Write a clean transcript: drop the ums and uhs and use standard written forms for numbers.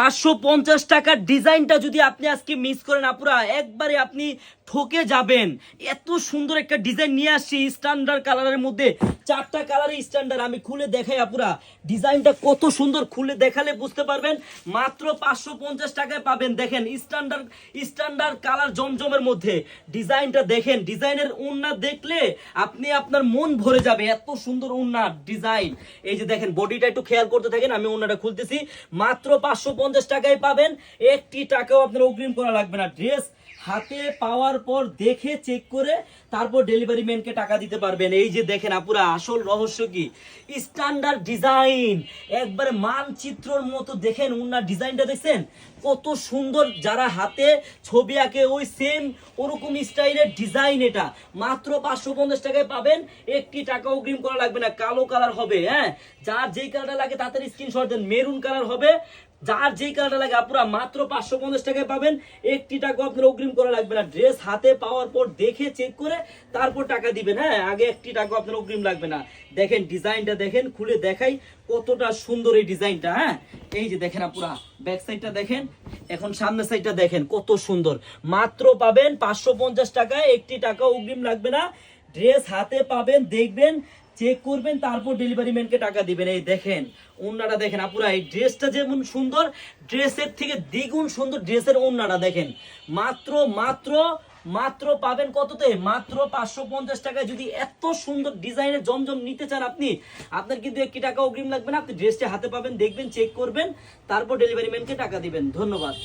550 টাকার ডিজাইনটা যদি আপনি আজকে মিস করেন আপুরা, একবারে আপনি ঠকে যাবেন। এত সুন্দর একটা ডিজাইন নিয়ে আসছি স্ট্যান্ডার্ড কালারের মধ্যে, 4টা কালারে স্ট্যান্ডার্ড। আমি খুলে দেখাই আপুরা, ডিজাইনটা কত সুন্দর, খুলে দেখালে বুঝতে পারবেন। মাত্র 550 টাকায় পাবেন। দেখেন স্ট্যান্ডার্ড স্ট্যান্ডার্ড কালার জমজমের মধ্যে ডিজাইনটা দেখেন। ডিজাইনের ওড়না দেখলে আপনি আপনার মন ভরে যাবে, এত সুন্দর ওড়না ডিজাইন। এই যে দেখেন বডিটা একটু খেয়াল করতে থাকেন, আমি ওড়নাটা খুলতেছি। মাত্র 550 টাকায় পাবেন, একটি টাকাও আপনার অগ্রিম করা লাগবে না। ড্রেস হাতে পাওয়ার পর দেখে চেক করে তারপর ডেলিভারি ম্যানকে টাকা দিতে পারবেন। এই যে দেখেন আপুরা, আসল রহস্য কি, স্ট্যান্ডার্ড ডিজাইন, একবারে মানচিত্রর মতো। দেখেন ওনার ডিজাইনটা দেখছেন কত সুন্দর, যারা হাতে ছবি আঁকে ওই সেম ওরকম স্টাইলের ডিজাইন। এটা মাত্র 550 টাকায় পাবেন, একটি টাকা অগ্রিম করা লাগবে না। কালো কালার হবে, হ্যাঁ, যার যেই কালারটা লাগে তাড়াতাড়ি স্ক্রিনশট দেন। মেরুন কালার হবে, যার যেই কালারটা লাগে আপুরা মাত্র 550 টাকায় পাবেন, একটি টাকা আপনার অগ্রিম করা লাগবে না। ড্রেস হাতে পাওয়ার পর দেখে চেক করে তারপর টাকা দিবেন, হ্যাঁ, আগে একটি টাকা আপনার অগ্রিম লাগবে না। দেখেন ডিজাইনটা দেখেন, খুলে দেখাই কতটা সুন্দর এই ডিজাইনটা। হ্যাঁ, এই যে দেখেন আপুরা, ব্যাক সাইডটা দেখেন, এখন সামনের সাইডটা দেখেন কত সুন্দর। মাত্র পাবেন 550 টাকায়, একটি টাকা অগ্রিম লাগবে না। ড্রেস হাতে পাবেন, দেখবেন, চেক করবেন, তারপর ডেলিভারি ম্যানকে টাকা দিবেন। এই দেখেন ওড়নাটা দেখেন আপুরা, এই ড্রেসটা যেমন সুন্দর, ড্রেসের থেকে দ্বিগুণ সুন্দর ড্রেসের ওড়নাটা দেখেন। মাত্র মাত্র মাত্র পাবেন কততে, মাত্র 550 টাকায়। যদি এত সুন্দর ডিজাইনের জমজম নিতে চান আপনি, আপনার কিন্তু একটি টাকা অগ্রিম লাগবে না। আপনি ড্রেসটা হাতে পাবেন, দেখবেন, চেক করবেন, তারপর ডেলিভারি ম্যানকে টাকা দিবেন। ধন্যবাদ।